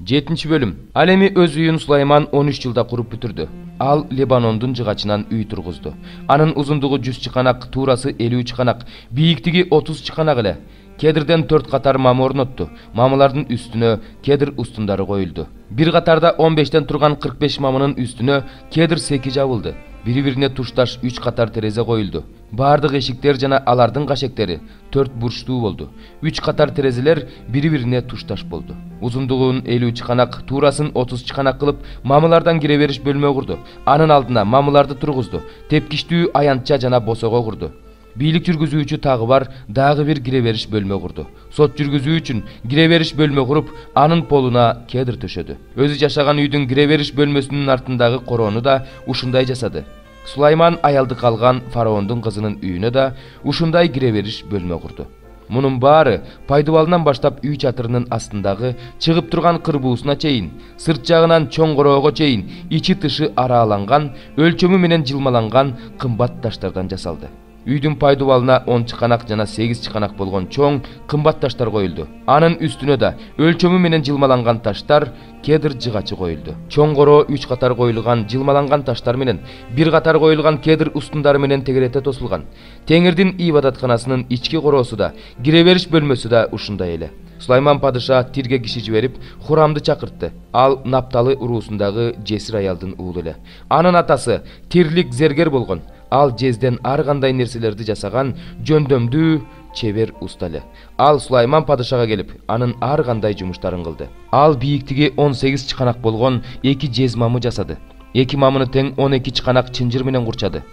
7 bölüm. Ал эми өз үйүн Сулайман 13 жылда куруп бүтүрдү. Ал Лебанондун жыгачынан үй тургузду. Анын узундугу 100 чыканак, туурасы 50 чыканак, бийиктиги 30 чыканак эле. Кедрден 4 катар мамы орнотту. Мамылардын үстүнө кедр устундары коюлду. Бир катарда 15тен турган 45 мамынын үстүнө кедр секи жабылды. Бири-бирине тушташ 3 катар терезе коюлду. Бардык эшиктер жана алардын кашектери 4 бурчтуу болду. 3 катар терезелер бири-бирине тушташ болду. Узундугун 50 чыканак, турасын 30 чыканак кылып, мамылардан кире бериш бөлмө курду. Анын алдына мамыларды тургузду. Тепкичтүү аянтча жана босого курду. Бийлик жүргүзүүчү тагы бар, дагы бир кире бериш бөлмө курду. Сот жүргүзүү үчүн кире бериш бөлмө куруп, анын полуна кедр төшөдү. Өзү жашаган үйдүн кире бериш бөлмөсүнүн артындагы короону да ушундай жасады. Сулайман аялды калган фараондун кызынын үйүнө да ушундай кире бериш бөлмө курду. Мунун баары пайдубалынан баштап үй чатырынын астындагы чыгып турган кырбуусуна чейин, сырт жагынан чоң короого чейин ичи тышы арааланган, өлчөмү менен жылмаланган кымбат таштардан жасалды. Үйдүн пайдубалына 10 чыканак жана 8 чыканак болгон чоң кымбат таштар коюлду. Анын үстүнө да өлчөмү менен жылмаланган таштар, кедр жыгачы коюлду. Чоң короо 3 катар коюлган жылмаланган таштар менен, бир катар коюлган кедр устундары менен тегерете тосулган. Теңирдин ибадатканасынын ички короосу да, кире бериш бөлмөсү да ушундай эле. Сулайман падыша Тирге киши жиберип, Хурамды чакыртты. Ал Напталы уруусундагы жесир аялдын уулу эле. Анын атасы Тирлик зергер болгон. Ал жезден ар кандай нерселерди жасаган жөндөмдүү чебер уста эле. Ал Сулайман падышага келип, анын ар кандай жумуштарын кылды. Ал бийиктиги 18 чыканак болгон 2 жез мамы жасады. 2 мамыны тең 12 чыканак чынжыр менен курчады.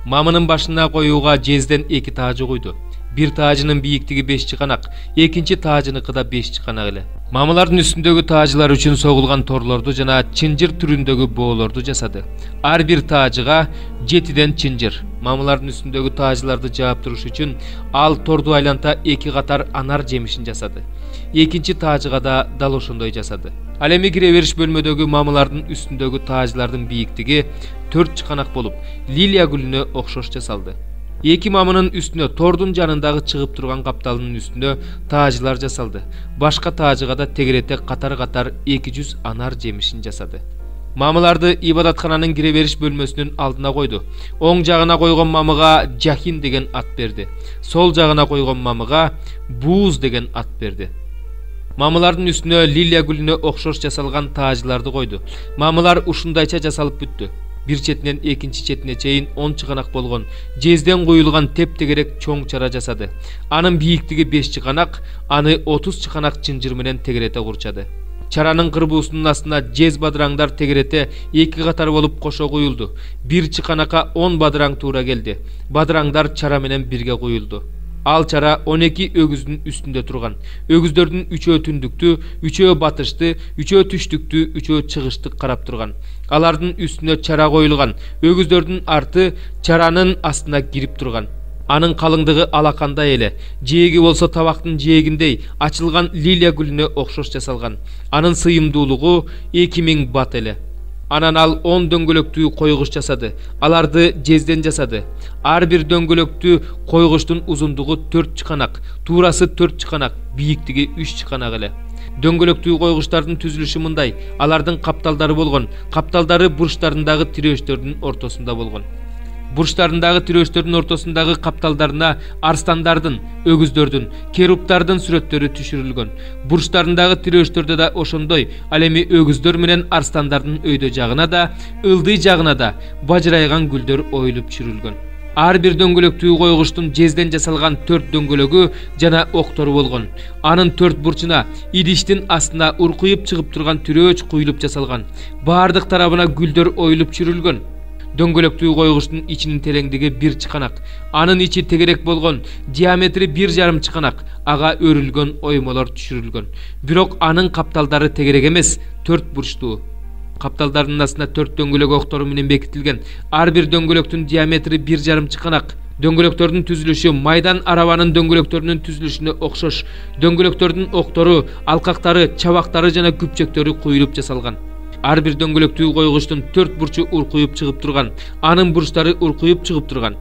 Мамынын башына коюуга жезден 2 таажы койду. Бир таажынын бийиктиги 5 чыканак, экинчи таажыныкы 5 чыканак эле. Мамылардын үстүндөгү таажылар үчүн согулган торлорду жана чынжыр түрүндөгү боолорду жасады. Ар бир таажыга 7ден чынжыр. Мамылардын үстүндөгү таажыларды жаап туруш үчүн ал торду айланта 2 катар анар жемишин жасады. Экинчи таажыга да дал ошондой жасады. Ал эми кире бериш бөлмөдөгү мамылардын үстүндөгү таажылардын бийиктиги 4 чыканак болуп, лилия гүлүнө окшош жасалды. 2 мамынын үстүнө тордун жанындагы чыгып турган капталынын үстүнө таажылар жасалды. Башка таажыга да тегерете катар-катар 200 анар жемишин жасады. Мамыларды ибадаткананын кире бериш бөлмөсүнүн алдына койду. Оң жагына койгон мамыга Жахин деген ат берди. Сол жагына койгон мамыга Буз деген ат берди. Мамылардын үстүнө лилия гүлүнө окшош жасалган таажыларды койду. Мамылар ушундайча жасалып бүттү. Бир четинен экинчи четине чейин 10 чыканак болгон, жезден куюлган теп-тегерек чоң чара жасады. Анын бийиктиги 5 чыканак, аны 30 чыканак чынжыр менен тегерете курчады. Чаранын кырбуусунун астына жез бадыраңдар тегерете 2 катар болуп кошо куюлду. Бир чыканакка 10 бадыраң туура келди. Бадыраңдар чара менен бирге куюлду. Ал чара 12 өгүздүн үстүндө турган. Өгүздөрдүн 3өө түндүктү, 3өө батышты, 3өө түштүктү, 3өө чыгыштык карап турган. Алардын үстүнө чара коюлган. Өгүздөрдүн арты чаранын астына кирип турган. Анын калыңдыгы алакандай эле, жээги болсо табактын жээгиндей ачылган лилия гүлүнө окшош жасалган. Анын сыйымдуулугу 2000 бат эле. Анан ал 10 дөңгөлөктүү койгуч жасады. Аларды жезден жасады. Ар бир дөңгөлөктүү койгучтун узундугу 4 чыканак, туурасы 4 чыканак, бийиктиги 3 чыканак эле. Дөңгөлөктүү койгучтардын түзүлүшү мындай. Алардын капталдары болгон. Капталдары бурчтарындагы тирөөчтөрдүн ортосунда болгон. Бурчтарындагы тирөөчтөрдүн ортосундагы капталдарына арстандардын, өгүздөрдүн, керуптардын сүрөттөрү түшүрүлгөн. Бурчтарындагы тирөөчтөрдө да ошондой. Ал эми өгүздөр менен арстандардын өйдө жагына да, ылдый жагына да бажырайган гүлдөр оюлуп түшүрүлгөн. Ар бир дөңгөлөктүү койгучтун жезден жасалган 4 дөңгөлөгү жана октору болгон. Анын 4 бурчуна идиштин астына уркуйуп чыгып турган тирөөч куюлуп жасалган. Бардык тарабына гүлдөр оюлуп түшүрүлгөн. Дөңгөлөктүү койгучтун ичинин тереңдиги 1 чыканак. Анын ичи тегерек болгон, диаметри 1,5 чыканак. Ага өрүлгөн оймолор түшүрүлгөн. Бирок анын капталдары тегерек эмес, 4 бурчтуу. Капталдардын астына 4 дөңгөлөк октору менен бекитилген. Ар бир дөңгөлөктүн диаметри 1,5 чыканак. Дөңгөлөктөрдүн түзүлүшү майдан арабанын дөңгөлөктөрүнүн түзүлүшүнө окшош. Дөңгөлөктөрдүн октору, алкактары, чабактары жана күпчөктөрү куюлуп жасалган. Ар бир дөңгөлөктүү койгучтун 4 бурчу уркуюп чыгып турган. Анын бурчтары уркуюп чыгып турган.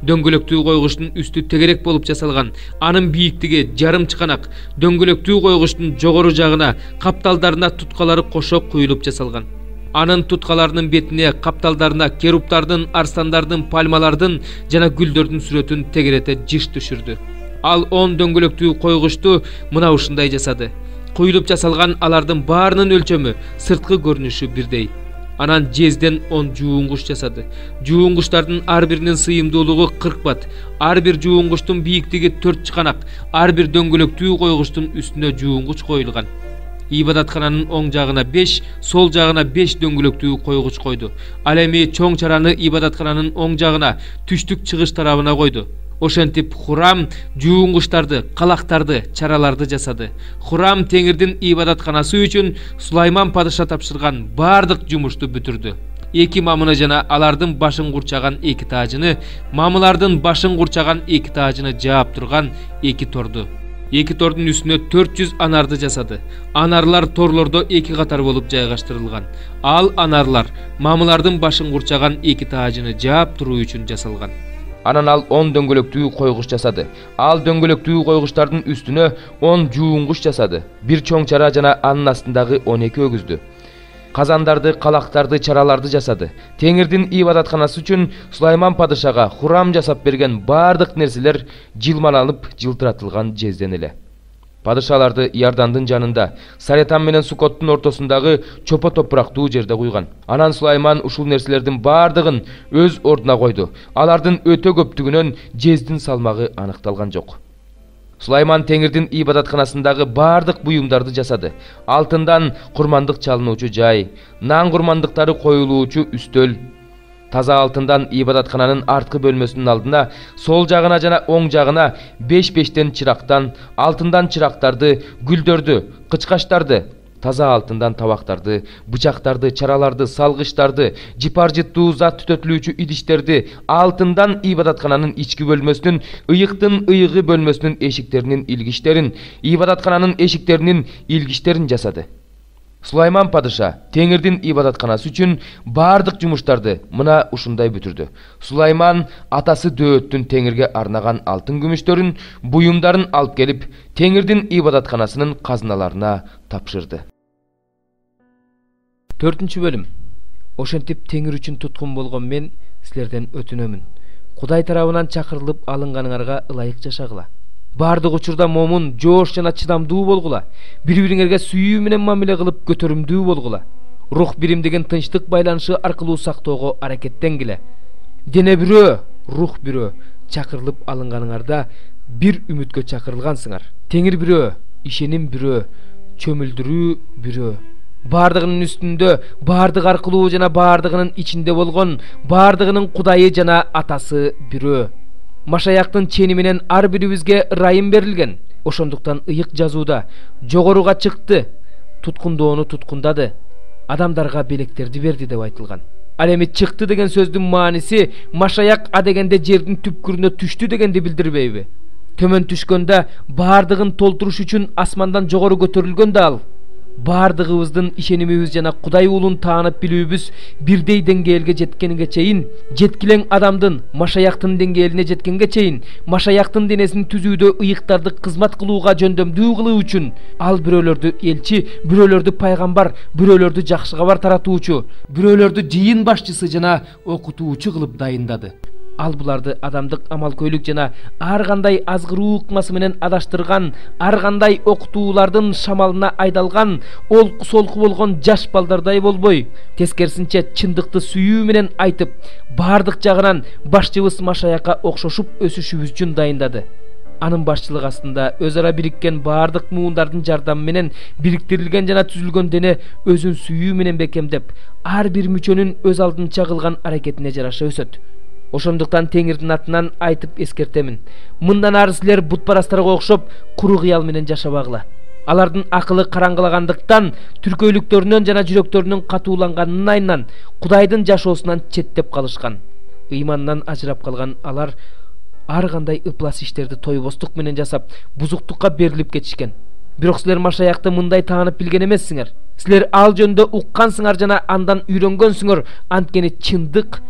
Дөңгөлөктүү койгучтун үстү тегерек болуп жасалган. Анын бийиктиги жарым чыканак. Дөңгөлөктүү койгучтун жогору жагына капталдарына туткалары кошо куюлуп жасалган. Анын туткаларынын бетине капталдарына керуптардын, арстандардын, пальмалардын жана гүлдөрдүн сүрөтүн тегерете жыш түшүрдү. Ал 10 дөңгөлөктүү койгучту мына ушундай жасады. Куюлуп жасалган алардын баарынын өлчөмү, сырткы көрүнүшү бирдей. Анан жезден 10 жуунгуч жасады. Жуунгучтардын ар биринин сыйымдуулугу 40 бат. Ар бир жуунгучтун бийиктиги 4 чыканак. Ар бир дөңгөлөктүү койгучтун үстүнө жуунгуч коюлган. Ибадаткананын оң жагына 5, сол жагына 5 дөңгөлөктүү койгуч койду. Ал эми чоң чараны ибадаткананын оң жагына, түштүк чыгыш тарабына койду. Ошентип Хурам жуунгучтарды, калактарды, чараларды жасады. Хурам Теңирдин ибадатканасы үчүн Сулайман падыша тапшырган бардык жумушту бүтүрдү. Эки мамыны жана алардын башын курчаган эки таажыны, мамылардын башын курчаган эки таажыны жаап турган эки торду. Эки тордун үстүнө 400 анарды жасады. Анарлар торлордо эки катар болуп жайгаштырылган. Ал анарлар мамылардын башын курчаган эки таажыны жаап туруу үчүн жасалган. Анан ал 10 дөңгөлөктүү койгуч жасады. Ал дөңгөлөктүү койгучтардын үстүнө 10 жуунгуч жасады. Бир чоң чара жана анын астындагы 12 өгүздү. Казандарды, калактарды, чараларды жасады. Теңирдин ибадатканасы үчүн Сулайман падышага Хурам жасап берген бардык нерселер жылмаланып, жылтыратылган жезден эле. Падышаларды Иордандын жанында, Саретан менен Сукоттун ортосундагы чопо топурактуу жерде куйган. Анан Сулайман ушул нерселердин бардыгын өз ордуна койду. Алардын өтө көптүгүнөн жездин салмагы аныкталган жок. Сулайман Теңирдин ибадатканасындагы бардык буюмдарды жасады. Алтындан курмандык чалынуучу жай, нан курмандыктары коюлуучу үстөл, таза алтындан ибадаткананын арткы бөлмөсүнүн алдына, сол жагына жана оң жагына 5-5тен чырактан, алтындан чырактарды, гүлдөрдү, кычкачтарды, таза алтындан табактарды, бычактарды, чараларды, салгычтарды, жипар жыттуу зат түтөтүлүүчү идиштерди, алтындан ибадаткананын ички бөлмөсүнүн, ыйыктын ыйыгы бөлмөсүнүн эшиктеринин илгичтерин, ибадаткананын эшиктеринин илгичтерин жасады. Сулайман падыша Теңирдин ибадатканасы үчүн бардык жумуштарды мына ушундай бүтүрдү. Сулайман атасы Дөөттүн Теңирге арнаган алтын күмүштөрүн, буюмдарын алып келип, Теңирдин ибадатканасынын казыналарына тапшырды. 4 бөлүм. Ошентип Теңир үчүн туткун болгон мен силерден өтүнөмүн. Кудай тарабынан чакырылып алынганыңарга ылайык жашагыла. Бардык учурда момун, жоош жана чыдамдуу болгула. Бири-бириңерге сүйүү менен мамиле кылып көтөрүмдүү болгула. Рух биримдеген тынчтык байланышы аркылуу сактоого аракеттенгиле. Дене бирөө, рух бирөө. Чакырылып алынганыңарда бир үмүткө чакырылгансыңар. Теңир бирөө, ишеним бирөө, чөмүлдүрүү бирөө. Бардыгынын үстүндө, бардык аркылуу жана бардыгынын ичинде болгон, бардыгынын Кудайы жана атасы бирөө. Машаяктын чени менен ар бирибизге ырайым берилген. Ошондуктан ыйык жазууда жогоруга чыкты, туткундоону туткундады, адамдарга белектерди берди деп айтылган. Ал эми чыкты деген сөздүн мааниси Машаяк а дегенде жердин түпкүрүнө түштү дегенди билдирбейби? Төмөн түшкөндө бардыгын толтуруш үчүн асмандан жогору көтөрүлгөн да ал. Бардыгыбыздын ишенимибиз жана Кудай уулун таанып билүүбүз бирдей деңгээлге жеткенге чейин, жеткилең адамдын Машаяктын деңгээлине жеткенге чейин, Машаяктын денесин түзүүдө ыйыктарды кызмат кылууга жөндөмдүү кылуу үчүн ал бирөөлөрдү элчи, бирөөлөрдү пайгамбар, бирөөлөрдү жакшы кабар таратуучу, бирөөлөрдү жыйын башчысы жана окутуучу кылып дайындады. Ал буларды адамдык амал-көйлүк жана ар кандай азгыруу ыкмасы менен адаштырган, ар кандай окутуулардын шамалына айдалган, олку-солку болгон жаш балдардай болбой, тескерисинче чындыкты сүйүү менен айтып, бардык жагынан башчыбыз Машаякка окшошуп өсүшүбүз үчүн дайындады. Анын башчылык астында өз ара бириккен бардык муундардын жардамы менен бириктирилген жана түзүлгөн дене өзүн сүйүү менен бекемдеп, ар бир мүчөнүн өз алдынча кылган аракетине жараша өсөт. Ошондуктан Теңирдин атынан айтып эскертемин. Мындан ары силер бутпарастарга окшоп куру кыял менен жашабагыла. Алардын акылы караңгылагандыктан, түркөйлүктөрүнөн жана жүрөктөрүнүн катууланганынан Кудайдын жашоосунан четтеп калышкан. Ыймандан ажырап калган алар ар кандай ыплас иштерди тойбостук менен жасап, бузуктукка берилип кетишкен. Бирок силер Машаякты мындай таанып билген эмессиңер. Силер ал жөндө уккансыңар жана андан үйрөнгөнсүңөр, анткени чындык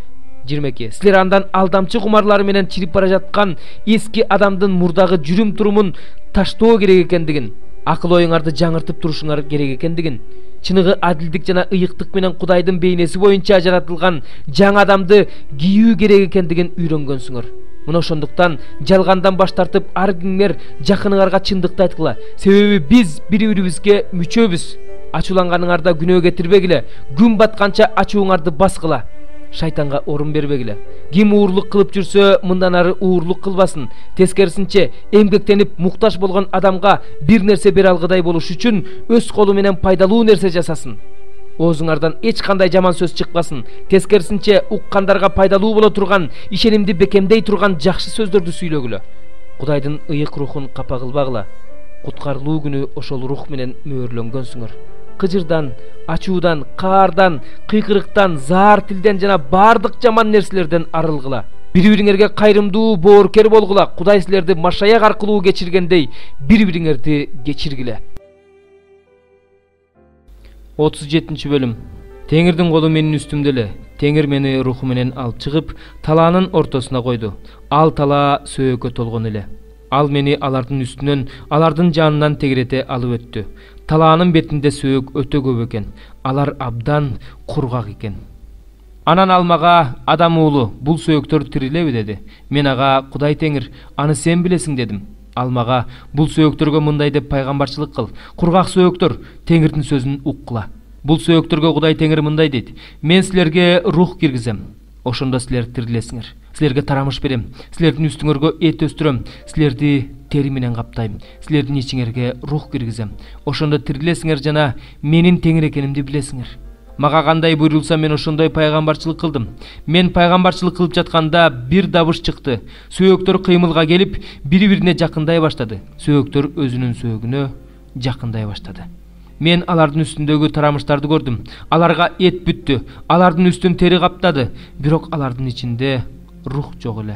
22. Силер андан алдамчы кумарлары менен чирип бара жаткан эски адамдын мурдагы жүрүм турумун таштоо керек экендигин, акыл оюңарды жаңыртып турушуңар керек экендигин, чыныгы адилдик жана ыйыктык менен Кудайдын бейнеси боюнча жаратылган жаңы адамды кийүү керек экендигин үйрөнгөнсүңөр. Мына ошондуктан жалгандан баш тартып ар кимдер жакыныңарга чындыкты айткыла. Себеби биз бири-бирибизге мүчөбүз. Ачууланганыңарда күнөө кетирбегиле. Күн батканча ачууңарды баскыла. Шайтанга орун бербегиле. Ким уурлук кылып жүрсө, мындан ары уурлук кылбасын. Тескерисинче, эмгектенип муктаж болгон адамга бир нерсе бере алгыдай болуш үчүн өз колу менен пайдалуу нерсе жасасын. Оозуңардан эч кандай жаман сөз чыкпасын. Тескерисинче, уккандарга пайдалуу боло турган, ишенимди бекемдей турган жакшы сөздөрдү сүйлөгүлө. Кудайдын ыйык рухун капа кылбагыла. Куткарылуу күнү ошол рух менен мөөрлөнгөнсүңөр. Кыжырдан, ачуудан, каардан, кыйкырыктан, заар тилден жана бардык жаман нерселерден арылгыла. Бири-бириңерге кайрымдуу, бооркер болгула. Кудай силерди машаяк аркылуу кечиргендей, бири-бириңерди кечиргиле. 37 бөлүм. Теңирдин колу менин үстүмдө эле. Теңир мени руху менен алып чыгып, талаанын ортосуна койду. Ал талаа сөөккө толгон эле. Ал мени алардын үстүнөн, алардын жанынан тегерете алып өттү. Талаанын бетинде сөөк өтө көп экен. Алар абдан кургак экен. Анан ал мага: "Адам уулу, бул сөөктөр тирилеби?" деди. Мен ага: "Кудай Теңир, аны сен билесиң" дедим. Ал мага: "Бул сөөктөргө мындай деп пайгамбарчылык кыл. Кургак сөөктөр, Теңирдин сөзүн уккыла. Бул сөөктөргө Кудай Теңир мындай дейт: Мен силерге рух киргизем. Ошондо силер тирилесиңер. Силерге тарамыш берем. Силердин үстүңөргө эт өстүрөм. Силерди тери менен каптайм. Силердин ичиңерге рух киргизем. Ошондо тирилесиңер жана менин Теңир экенимди билесиңер. Мага кандай буйрулса мен ошондой пайгамбарчылык кылдым. Мен пайгамбарчылык кылып жатканда бир дабыш чыкты. Сөөктөр кыймылга келип, бири-бирине жакындай баштады. Сөөктөр өзүнүн сөөгүнө жакындай баштады. Мен алардын үстүндөгү тарамыштарды көрдүм. Аларга эт бүттү. Алардын үстүн тери каптады. Бирок алардын ичинде рух жок эле.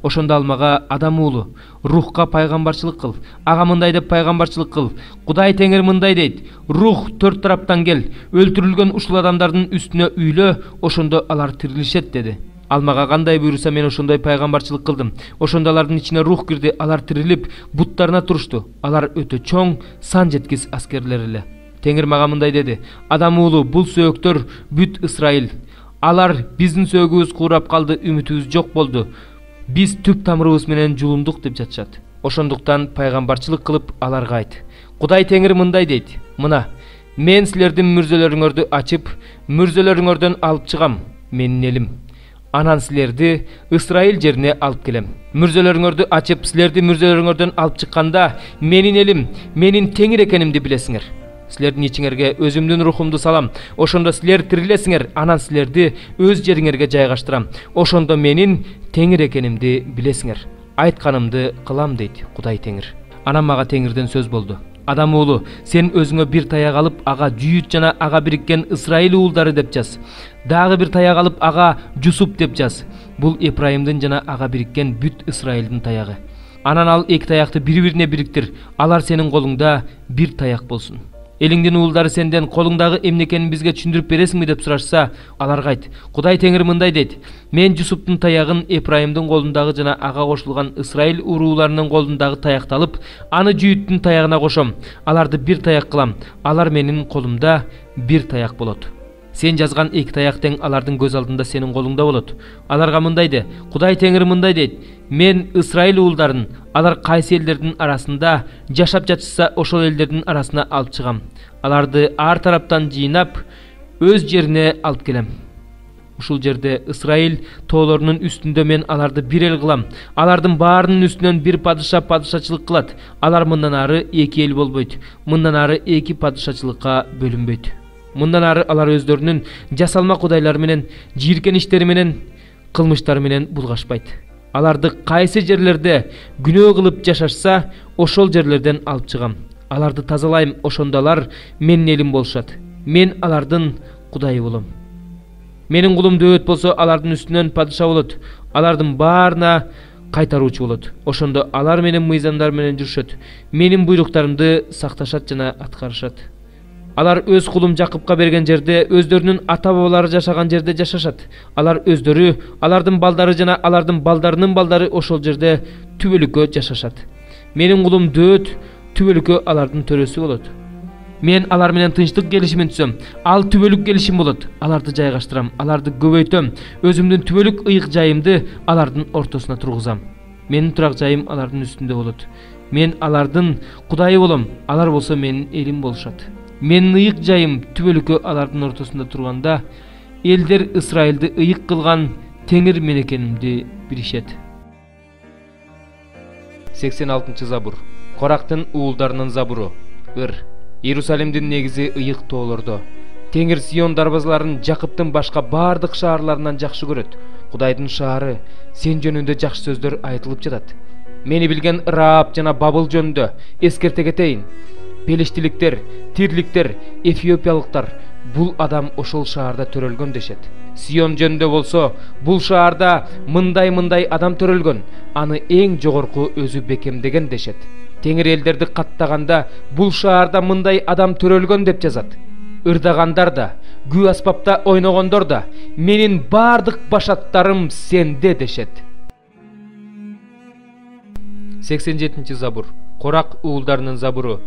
Ошондо ал мага: "Адам уулу, рухка пайгамбарчылык кыл. Ага мындай деп пайгамбарчылык кыл. Кудай Теңир мындай дейт: Рух төрт тараптан кел, өлтүрүлгөн ушул адамдардын үстүнө үйлө, ошондо алар тирилишет" деди. Ал мага кандай буйруса мен ошондой пайгамбарчылык кылдым. Ошондо алардын ичине рух кирди, алар тирилип, буттарына турушту. Алар өтө чоң, сан жеткис аскерлер эле. Теңир мага мындай деди: "Адам уулу, бул сөөктөр бүт Исраил. Алар биздин сөөгүбүз куурап калды, үмүтүбүз жок болду. Биз түп тамырыбыз менен жулундук" деп жатышат. Ошондуктан пайгамбарчылык кылып аларга айт: "Кудай Теңир мындай дейт: Мына, мен силердин мүрзөлөрүңөрдү ачып, мүрзөлөрүңөрдөн алып чыгам, менин элим. Анан силерди Исраил жерине алып келем. Мүрзөлөрүңөрдү ачып, силерди мүрзөлөрүңөрдөн алып чыкканда, менин элим, менин Теңир экенимди билесиңер. Силердин ичиңерге өзүмдүн рухумду салам. Ошондо силер тирилесиңер, анан силерди өз жериңерге жайгаштырам. Ошондо менин Теңир экенимди билесиңер. Айтканымды кылам" дейт Кудай Теңир. Анан мага Теңирден сөз болду: "Адам уулу, сен өзүңө бир таяк алып, ага Жүйүт жана ага бириккен Исраил уулдары деп жаз. Дагы бир таяк алып, ага Жусуп деп жаз. Бул Эпрайымдын жана ага бириккен бүт Исраилдин таягы. Анан ал эки таякты бири-бирине бириктир. Алар сенин колуңда бир таяк болсун. Элиңдин уулдары сенден колуңдагы эмне экенин бизге түшүндүрүп бересиңби деп сурашса, аларга айт: Кудай Теңир мындай дейт: Мен Жусуптун таягын Эпрайымдын колундагы жана ага кошулган Исраил урууларынын колундагы таякты алып, аны Жүйүттүн таягына кошом. Аларды бир таяк кылам. Алар менин колумда бир таяк болот. Сен жазган эки таяк тең алардын көз алдында сенин колуңда болот. Аларга мындай де: Кудай Теңир мындай дейт: Мен Исраил уулдарын, алар кайсы элдердин арасында жашап жатышса, ошол элдердин арасына алып чыгам. Аларды ар тараптан жыйнап, өз жерине алып келем. Ушул жерде Исраил тоолорунун үстүндө мен аларды бир эл кылам. Алардын баарынын үстүнөн бир падыша падышачылык кылат. Алар мындан ары эки эл болбойт. Мындан ары эки падышачылыкка бөлүнбөйт. Мындан ары алар өздөрүнүн жасалма кудайлары менен, жийиркеништери менен, кылмыштары менен булгашпайт. Аларды кайсы жерлерде күнөө кылып жашашса, ошол жерлерден алып чыгам. Аларды тазалайм, ошондо алар менин элим болушат. Мен алардын Кудайы болом. Менин кулум Дөөт болсо, алардын үстүнөн падыша болот. Алардын баарына кайтаруучу болот. Ошондо алар менин мыйзамдар менен жүрүшөт. Менин буйруктарымды сакташат жана аткарышат. Алар өз кулум Жакыпка берген жерде, өздөрүнүн ата бабалары жашаган жерде жашашат. Алар өздөрү, алардын балдары жана алардын балдарынын балдары ошол жерде түбөлүккө жашашат. Менин кулум Дөөт түбөлүккө алардын төрөсү болот. Мен алар менен тынчтык келишимин түзөм. Ал түбөлүк келишим болот. Аларды жайгаштырам, аларды көбөйтөм. Өзүмдүн түбөлүк ыйык жайымды алардын ортосуна тургузам. Менин турак жайым алардын үстүндө болот. Мен алардын Кудайы болом, алар болсо менин элим болушат. Менин ыйык жайым түбөлүккө алардын ортосунда турганда, элдер Исраилди ыйык кылган Теңир мен экенимди билишет. 86 забур. Корактын уулдарынын забуру. Иерусалимдин негизи ыйык тоолордо. Теңир Сион дарбазаларын Жакыптын башка бардык шаарларынан жакшы көрөт. Кудайдын шаары, сен жөнүндө жакшы сөздөр айтылып жатат. Мени билген Раап жана Бабыл жөнүндө эскерте кетейин. Пелештиликтер, Тирликтер, Эфиопиялыктар бул адам ошол шаарда төрөлгөн дешет. Сион жөнүндө болсо, бул шаарда мындай адам төрөлгөн, аны эң жогорку өзү бекемдеген дешет. Теңир элдерди каттаганда бул шаарда мындай адам төрөлгөн деп жазат. Ырдагандар да, күү аспапта ойногондор да, менин бардык башаттарым сенде дешет. 87 забур. Корак уулдарынын забуру.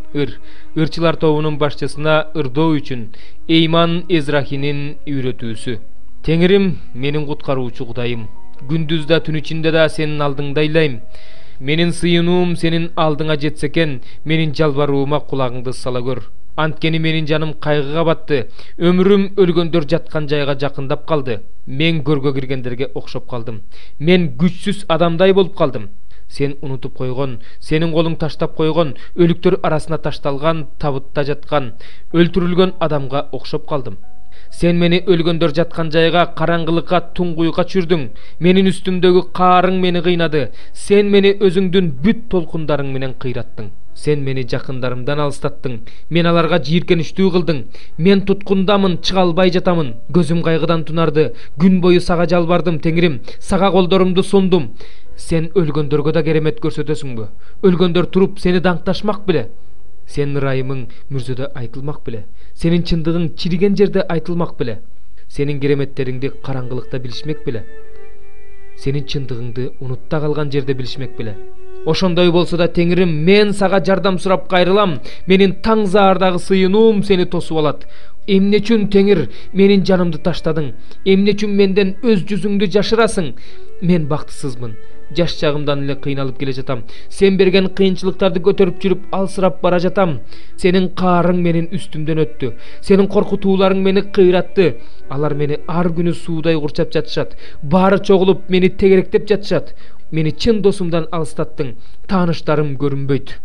Ырчылар тобунун башчысына ырдоо үчүн Эйман Эзрахинин үйрөтүүсү. Теңирим, менин куткаруучу Кудайым. Күндүз да түн ичинде да сенин алдыңда ыйлайм. Менин сыйынуум сенин алдыңа жетсе экен, менин жалбаруума кулагыңды сала көр. Анткени менин жаным кайгыга батты. Өмүрүм өлгөндөр жаткан жайга жакындап калды. Мен көргө киргендерге окшоп калдым. Мен күчсүз адамдай болуп калдым. Сен унутуп койгон, сенин колуң таштап койгон, өлүктөр арасына ташталган, табытта жаткан, өлтүрүлгөн адамга окшоп калдым. Сен мени өлгөндөр жаткан жайга, караңгылыкка, туңгуйга чүрдүң. Менин үстүмдөгү каарың мени кыйнады. Сен мени өзүңдүн бүт толкундарың менен кыйраттың. Сен мени жакындарымдан алыстаттың. Мен аларга жийиркеничтүү кылдың. Мен туткундамын, чыга албай жатамын. Көзүм кайгыдан тунарды. Күн бою сага жалбардым, Теңирим. Сага колдорумду сундум. Сен өлгөндөргө да керемет көрсөтөсүңбү? Өлгөндөр туруп сени даңкташмак беле? Сенин ырайымың мүрзөдө айтылмак беле? Сенин чындыгың чириген жерде айтылмак беле? Сенин кереметтериңди караңгылыкта билишмек беле? Сенин чындыгыңды унутта калган жерде билишмек беле? Ошондой болсо да, Теңирим, мен сага жардам сурап кайрылам. Менин таң заардагы сыйынуум сени тосуп алат. Эмне үчүн, Теңир, менин жанымды таштадың? Эмне үчүн менден өз жүзүңдү жашырасың? Мен бактысызмын. Жаш чагымдан эле кыйналып келе жатам. Сен берген кыйынчылыктарды көтөрүп жүрүп алсырап бара жатам. Сенин каарың менин үстүмдөн өттү. Сенин коркутууларың мени кыйратты. Алар мени ар күнү суудай курчап жатышат. Баары чогулуп мени тегеректеп жатышат. Мени чын досумдан алыстаттың. Тааныштарым көрүнбөйт.